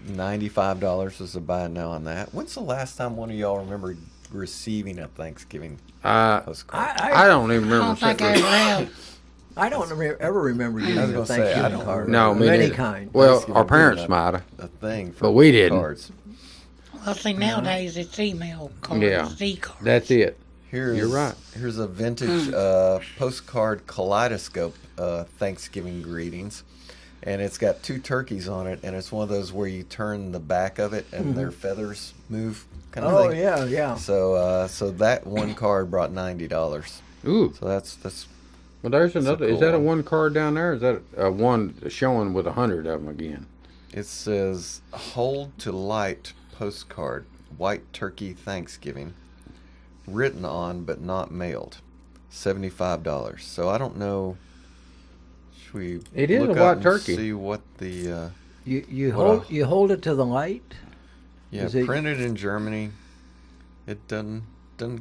$95 is a buy now on that. When's the last time one of y'all remember receiving a Thanksgiving postcard? I don't even I remember. don't think I ever have. I don't ever remember getting a gonna say, I Thanksgiving don't card. No, of me any neither. kind. Well, Thanksgiving our parents being might have. a thing for But we didn't. cards. Well, see, nowadays it's email cards, Yeah. Z-cards. That's it. Here's, You're right. Here's a vintage postcard kaleidoscope Thanksgiving greetings. And it's got 2 turkeys on it, and it's one of those where you turn the back of it and their feathers move kind of Oh thing. yeah. So that one card brought $90. Ooh. So that's Well, there's another. cool Is that a one. one card down there? Is that a one showing with 100 of them again? it says hold to light postcard, white turkey Thanksgiving, written on but not mailed, $75. So I don't know. Should we It is look a up white and turkey. see what the You What hold it to the light. yeah Is it- printed in Germany. It doesn't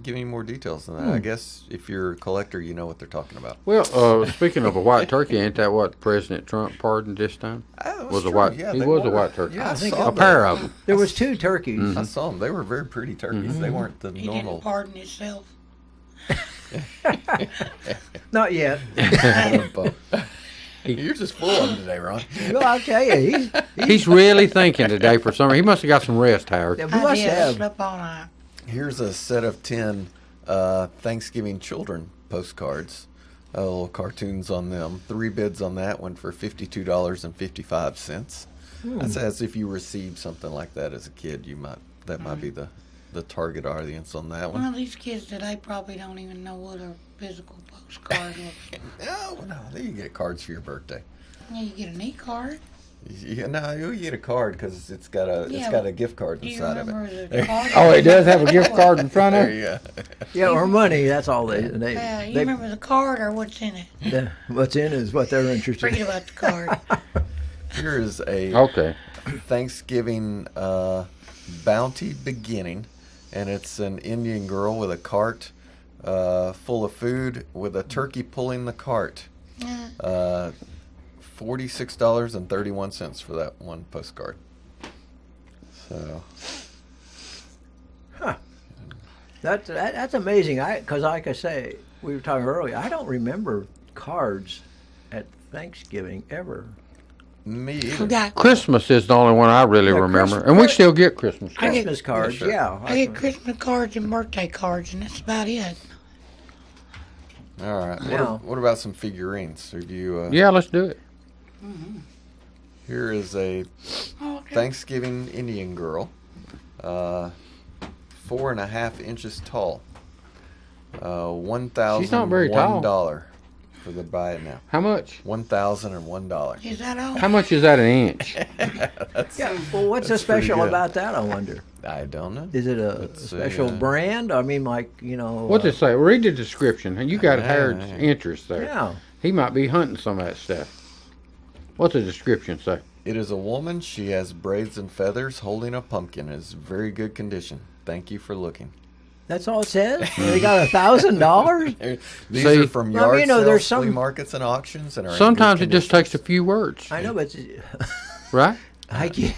give any more details than that. I guess if you're a collector, you know what they're talking about. Well, speaking of a white turkey, ain't that what President Trump pardoned this time? Was a true. white. Yeah, he they was a were. white turkey. Yeah, I think saw A that. pair of them. There was 2 turkeys. I saw them. They were very pretty turkeys. They weren't the He normal. didn't pardon himself. Not yet. You're just full of them today, Ron. Well, I'll tell you, He's really thinking today for some. He must have got some rest, Howard. he I must did. I have. slept all night. Here's a set of 10 Thanksgiving children postcards. Little cartoons on them. 3 bids on that one for $52.55. That's as if you received something like that as a kid. That might be the target audience on that One one. of these kids today probably don't even know what a physical postcard looks like. Oh no, there you get cards for your birthday. Yeah, you get an e-card. Yeah, no, you get a card because it's got a gift card Do you inside of remember it. the card? Oh, it does have a gift card in front of There it. you go. Yeah, or money. That's all they. You they remember the card or what's in it? what's in is what they're interested Forget in. about the card. Here is a Okay. Thanksgiving bounty beginning, and it's an Indian girl with a cart full of food with a turkey pulling the cart. $46.31 for that one postcard. So That's amazing. Because like I say, we were talking earlier. I don't remember cards at Thanksgiving ever. me I either. got Christmas is the only one I really Yeah, remember, Christmas- and we still get Christmas. I get- Christmas cards, sure. yeah. I get Christmas cards and birthday cards, and that's about it. All right. Yeah. What about some figurines? Have you? Yeah, let's do it. Here is a Oh, okay. Thanksgiving Indian girl, 4.5 inches tall. $1,001 She's not very tall. for the buy it now. How much? $1,001. Is that all? How much is that an inch? Yeah. Well, what's so That's pretty special good. about that? I wonder. I don't know. Is it a Let's see, special brand? I mean, like What's it say? Read the description. And you got Yeah, Howard's yeah. interest there. Yeah. He might be hunting some of that stuff. What's the description say? It is a woman. She has braids and feathers holding a pumpkin. Is very good condition. Thank you for looking. That's all it says. They got $1,000. These See- are from Well, yard you know, sales, there's flea some- markets, and auctions. And are in Sometimes good it just takes a conditions. few words, I know, but right? I guess.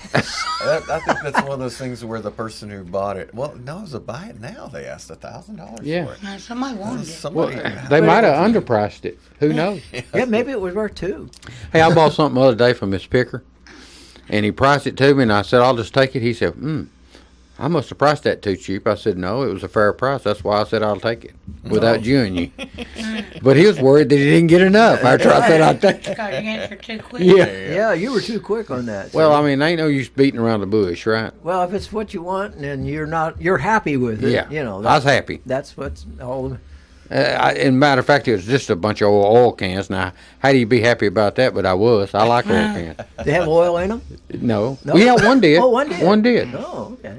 I think that's one of those things where the person who bought it. Well, no, it was a buy it now. They asked $1,000 Yeah. for it. Now, somebody wanted it. Well, Somebody, they might have underpriced it. Who knows? Yeah, maybe it was worth 2. Hey, I bought something the other day from Miss Picker, and he priced it to me, and I said, I'll just take it. He said, I must have priced that too cheap. I said, no, it was a fair price. That's why I said I'll take it without jewing you. But he was worried that he didn't get enough after I said I'd take it. Because you answered too quick. Yeah. Yeah, you were too quick on that. Well, see? I mean, ain't no use beating around the bush, right? Well, if it's what you want and you're happy with it, Yeah. you know. I was happy. That's what's all. In matter of fact, it was just a bunch of oil cans. Now, how do you be happy about that? But I was. I like oil cans. They have oil in them. No. No? Well, yeah, one did. Oh, one did. One did. Oh, okay.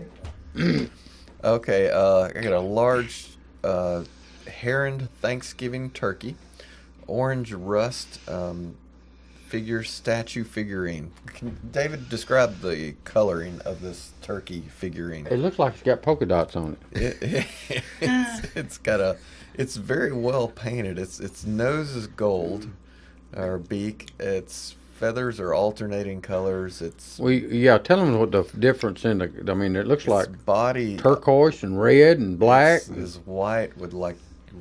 Okay, I got a large Heron Thanksgiving turkey, orange rust statue figurine. Can David describe the coloring of this turkey figurine? It looks like it's got polka dots on it. It's very well painted. Its nose is gold, or beak. Its feathers are alternating colors. It's tell them what the difference in the. I mean, it looks like body turquoise and red and black. is white with like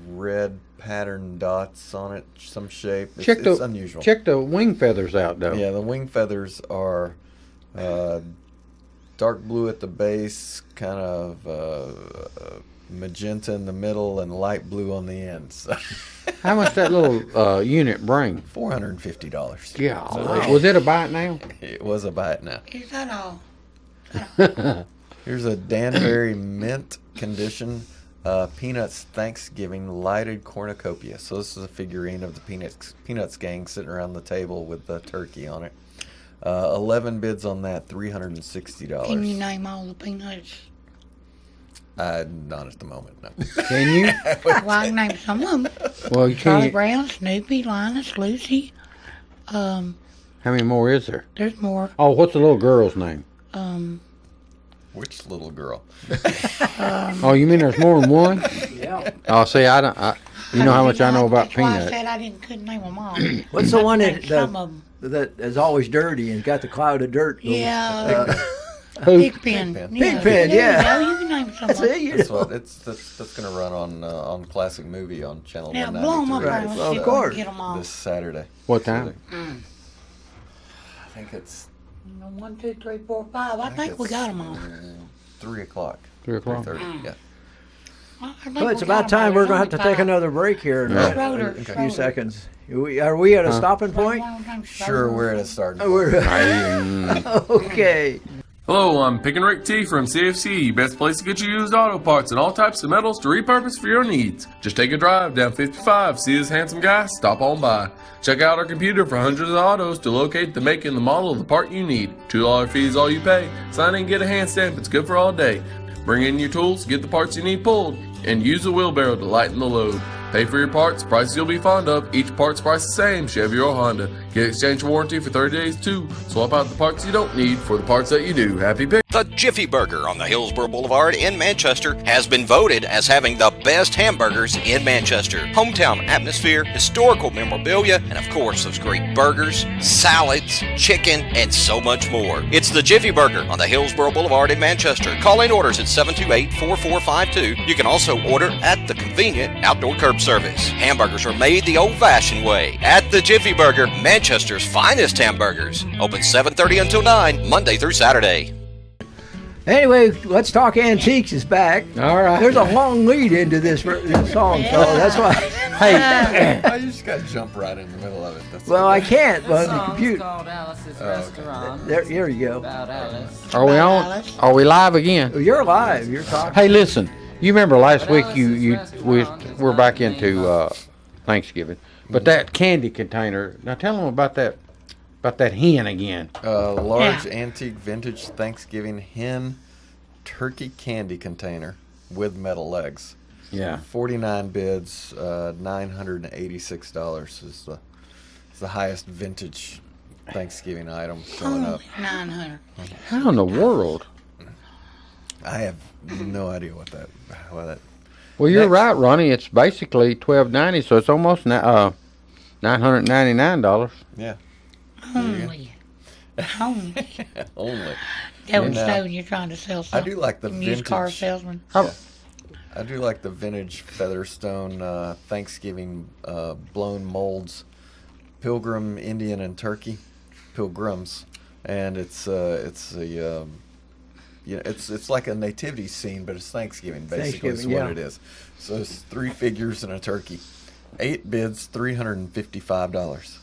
red pattern dots on it, some shape. It's unusual. Check the wing feathers out, though. Yeah, the wing feathers are dark blue at the base, kind of magenta in the middle, and light blue on the ends. How much that little unit bring? $450. Yeah. So Was it a bite now? it was a bite now. Is that all? Here's a Danbury mint condition Peanuts Thanksgiving lighted cornucopia. So this is a figurine of the Peanuts gang sitting around the table with the turkey on it. 11 bids on that, $360. Can you name all the peanuts? Not at the moment, no. Can you? Well, I can name some of them. Well, you Charlie can't. Brown, Snoopy, Linus, Lucy. How many more is there? There's more. Oh, what's the little girl's name? Which little girl? Oh, you mean there's more than one? Yeah. Oh, see, you know how much I know about That's why I peanuts. said I couldn't name them all. What's the one Named some of them. that is always dirty and got the cloud of dirt? Yeah. Who? Pigpen. Pigpen, yeah. There you go. You can name some of them. See, you That's know. what that's going to run on Classic Movie on channel Now blow them up 193 there and Right. let's Of see if we course. can get them all. this Saturday. What time? I think it's 1, 2, 3, 4, 5. I think we got them all. 3 o'clock. 3 o'clock. 3:30. Yeah. I think Well, it's we got about 'em time all. we're There's going to have to only take 5. another break here in Yeah. Schroeder, a few Schroeder. seconds. Are we at a stopping point? Sure, we're at a starting Oh, point. we're okay. Hello, I'm Pickin' Rick T from CFC, best place to get you used auto parts and all types of metals to repurpose for your needs. Just take a drive down 55, see this handsome guy, stop on by. Check out our computer for hundreds of autos to locate the make and the model of the part you need. $2 fee is all you pay. Sign in and get a hand stamp, it's good for all day. Bring in your tools, get the parts you need pulled, and use a wheelbarrow to lighten the load. Pay for your parts, prices you'll be fond of. Each part's price the same, Chevy or Honda. Get exchange warranty for 30 days too. Swap out the parts you don't need for the parts that you do. Happy pick. The Jiffy Burger on the Hillsborough Boulevard in Manchester has been voted as having the best hamburgers in Manchester. Hometown atmosphere, historical memorabilia, and of course those great burgers, salads, chicken, and so much more. It's the Jiffy Burger on the Hillsborough Boulevard in Manchester. Call in orders at 728-4452. You can also order at the convenient outdoor curb service. Hamburgers are made the old-fashioned way at the Jiffy Burger, Manchester's finest hamburgers. Open 7:30 until 9, Monday through Saturday. Anyway, Let's Talk Antiques is back. All right. There's a long lead into this song, so that's why. Hey, Oh, you just got to jump right in the middle of it. That's well, I can't. The Well, the song's computer. called Alice's okay. Restaurant. Here you go. About Alice. Are we on? Are we live again? You're live. You're talking. Hey, listen. You remember last week Alice's we're back into Thanksgiving, but that candy container. Now tell them about that hen again. Large antique vintage Thanksgiving hen turkey candy container with metal legs. Yeah. 49 bids, $986 is the highest vintage Thanksgiving item showing up. Only 900. How in the world? I have no idea what that. Well, you're Next. right, Ronnie. It's basically $12.90, so it's almost $999. Yeah, Only. Only. only. That would Yeah. say when you're trying to sell I something. do like the Used car vintage. salesman. I do like the vintage Featherstone Thanksgiving blown molds, Pilgrim, Indian, and Turkey, Pilgrims, and it's it's like a nativity scene, but it's Thanksgiving basically. Is Thanksgiving, what yeah. it is. So it's 3 figures and a turkey. 8 bids, $355.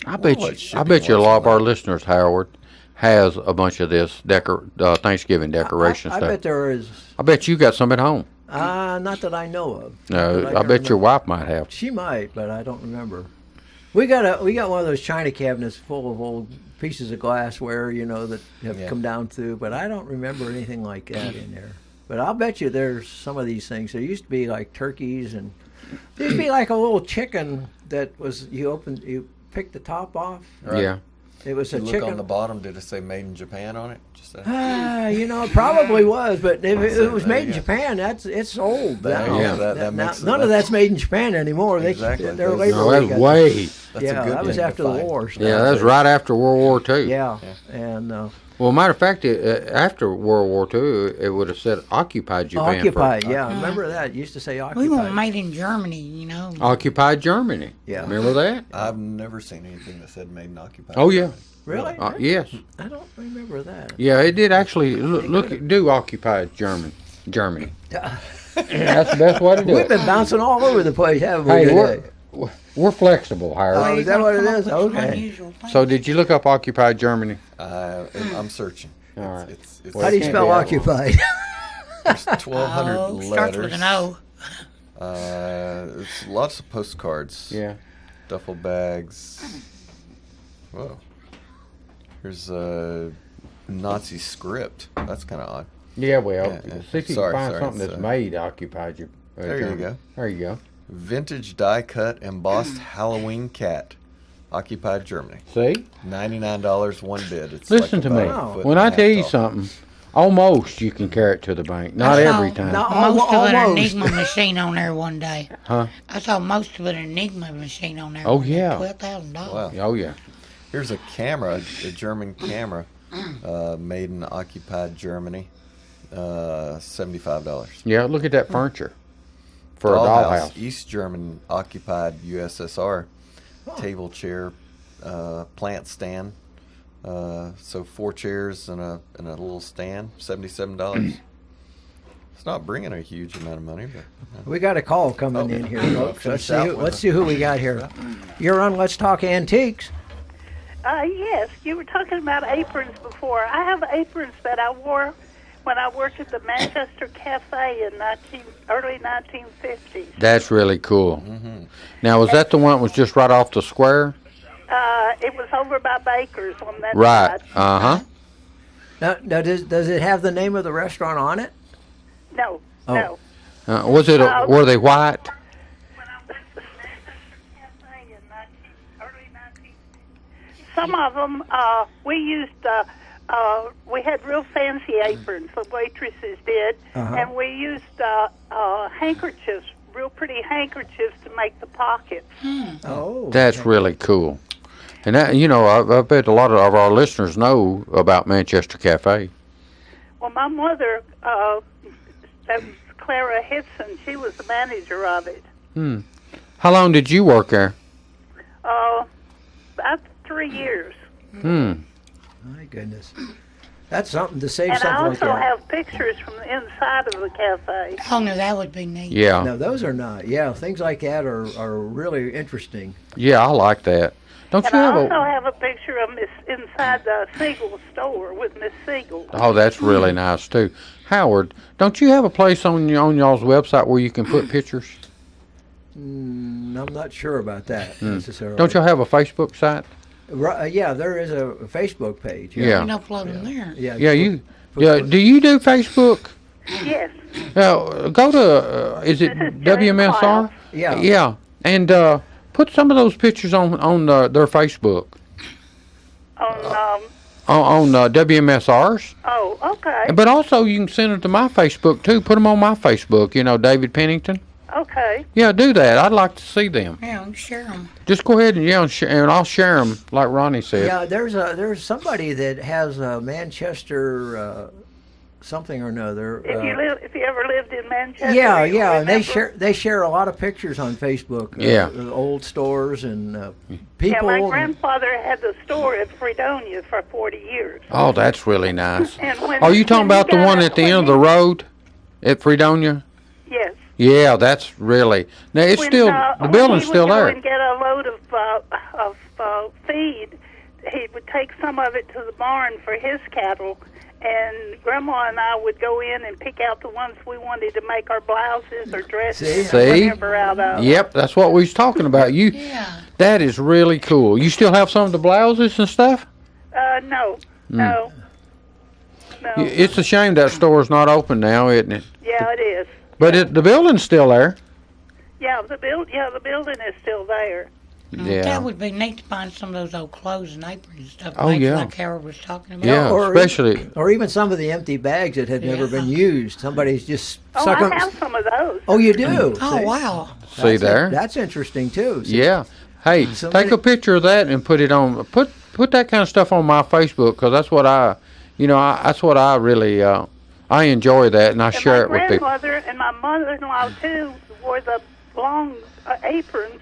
I bet Well, you. it should I be bet you a more lot of than our that. listeners, Howard, has a bunch of this Thanksgiving decoration I stuff. bet there is. I bet you got some at home. Not that I know of. No, But I can bet your remember. wife might have. She might, but I don't remember. We got one of those china cabinets full of old pieces of glassware, that have Yeah. come down through, but I don't remember anything like that in there. But I'll bet you there's some of these things. There used to be like turkeys, and there used to be like a little chicken that was you picked the top off, Yeah. It was a You look chicken. on the bottom. Did it say "Made in Japan" on it? Just It probably was, but if it was made in Japan, it's old now. Yeah, that makes none of that's made in Japan anymore. Exactly. They're No, labor. No, that's way. That's Yeah, a good that was thing to after the find. war. Yeah, that was right after World War II. Yeah, and Well, matter of fact, after World War II, it would have said occupied Japan. occupied. Yeah, remember that? It used to say occupied. We want made in Germany, you know. Occupied Germany. Yeah. Remember that? I've never seen anything that said "Made in Occupied." Oh, yeah. Really? Yes. I don't remember that. Yeah, it did actually do occupied Germany. That's the best way to do We've it. been bouncing all over the place, haven't we? Hey, today? we're flexible, Howard. Oh, is that what it is? Okay. Unusual thing. So did you look up occupied Germany? I'm searching. All right. It's How do you can't spell be that occupied? There's 1,200 Oh, starts with letters. an O. It's lots of postcards. Yeah. Duffel bags. Whoa. Here's a Nazi script. That's kind of odd. Yeah, well, Yeah, yeah. see if you Sorry, can find sorry, something that's it's, made occupied There you Germany. go. There you go. Vintage die cut embossed Halloween cat. Occupied Germany. See? $99 one bid. It's Listen like to me. about a foot When and I a half tell you tall. something, almost you can carry it to the bank. Not I every saw time. No. Most of an Almost. Enigma machine on there one day. Huh? I saw most of an Enigma machine on there. Oh, one day, yeah. $12,000. Wow. Oh, yeah. Here's a camera, a German camera, made in occupied Germany. $75. Yeah, look at that furniture for a dollhouse. East German occupied USSR. Table chair, plant stand. So 4 chairs and a little stand. $77. It's not bringing a huge amount of money, but We got a call coming in here, folks. finish out with Let's see who we got here. You're on Let's Talk Antiques. Yes, you were talking about aprons before. I have aprons that I wore when I worked at the Manchester Cafe in early 1950s. That's really cool. Now, was that the one that was just right off the square? It was over by Baker's on that Right. side. Uh-huh. Now does it have the name of the restaurant on it? No, Oh. no. Was it? Were they white? Some of them, we used, we had real fancy aprons, the waitresses did, and we used handkerchiefs, real pretty handkerchiefs to make the pockets. Oh. That's really cool. And that, I bet a lot of our listeners know about Manchester Cafe. Well, my mother, that was Clara Hitson, she was the manager of it. How long did you work there? About 3 years. My goodness. That's something to save And I something like also that. have pictures from the inside of the cafe. Oh, no, that would be neat. Yeah. No, those are not. Yeah, things like that are really interesting. Yeah, I like that. Don't And you I have also a... have a picture of Miss inside the Siegel store with Miss Siegel. Oh, that's really nice, too. Howard, don't you have a place on y'all's website where you can put pictures? I'm not sure about that necessarily. Don't y'all have a Facebook site? Yeah, there is a Facebook page. Yeah. You can upload them there. Yeah. Do you do Facebook? Yes. Go to, is it WMSR? Yeah. Yeah, and put some of those pictures on their Facebook. On WMSR's. Oh, okay. But also you can send them to my Facebook too. Put them on my Facebook, David Pennington. Okay. Yeah, do that. I'd like to see them. Yeah, we can share them. Just go ahead and and I'll share them like Ronnie said. Yeah, there's somebody that has a Manchester something or another. If you ever lived in Manchester. Yeah, you and remember. they share a lot of pictures on Facebook. Yeah. The old stores and Yeah, people. my grandfather had the store at Fredonia for 40 years. Oh, that's really nice. And when, Are you talking when he about the got one out- at the when end of the road at Fredonia? Yes. Yeah, that's really. Now it's When, still the when building's he still would go there. and get a load of feed, he would take some of it to the barn for his cattle, and Grandma and I would go in and pick out the ones we wanted to make our blouses or dresses or See? whatever out of. Yep, that's what we was talking about. Yeah. That is really cool. You still have some of the blouses and stuff? No. No. It's a shame that store's not open now, isn't it? Yeah, it is. But the building's still there. Yeah, the building is still there. Yeah. That would be neat to find some of those old clothes and aprons and stuff. Oh, like, yeah. Like Harold was talking about. Yeah, especially. Or even some of the empty bags that had never been used. Somebody's just stuck I them. have some of those. Oh, you do? Oh, See? wow. See there? That's interesting, too. See? Yeah. Hey, take a picture of that and put it on. Put that kind of stuff on my Facebook, because that's what that's what I really I enjoy that, and I share it with people. My grandmother and my mother-in-law too wore the long aprons,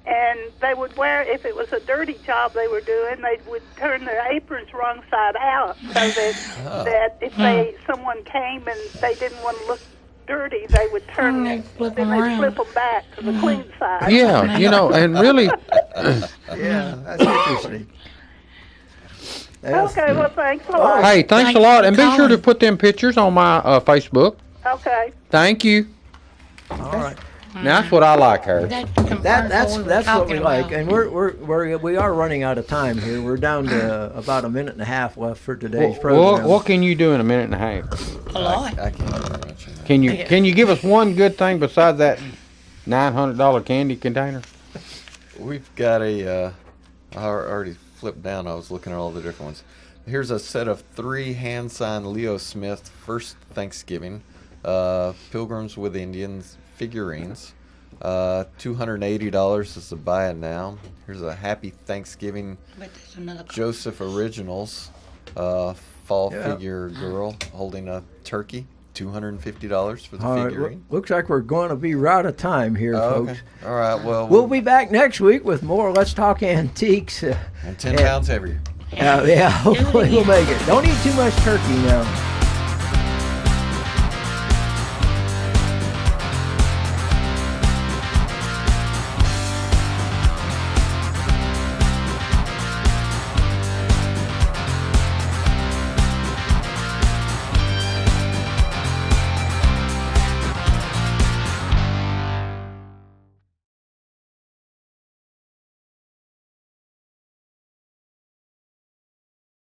and they would wear, if it was a dirty job they were doing, they would turn their aprons wrong side out, so that if someone came and they didn't want to look dirty, they would turn them, flip then them they'd around. flip them back to the clean side. Yeah, and really. Yeah, that's interesting. Okay, well, thanks a lot. Hey, thanks a lot, and be sure to put them pictures on my Facebook. Okay. Thank you. All right. Now, that's what I like, Harry. That's what we like, and we are running out of time here. We're down to about a minute and a half left for today's program. What can you do in a minute and a half? A lot. I can't do much. Can you give us one good thing besides that $900 candy container? We've got I already flipped down. I was looking at all the different ones. Here's a set of 3 hand-signed Leo Smith First Thanksgiving Pilgrims with Indians figurines. $280 is to buy it now. Here's a Happy Thanksgiving Joseph Originals fall figure girl holding a turkey. $250 for the figurine. Looks like we're going to be right of time here, folks. Okay. All right. Well, we'll be back next week with more Let's Talk Antiques. And 10 pounds heavier. Yeah, hopefully we'll make it. Don't eat too much turkey now.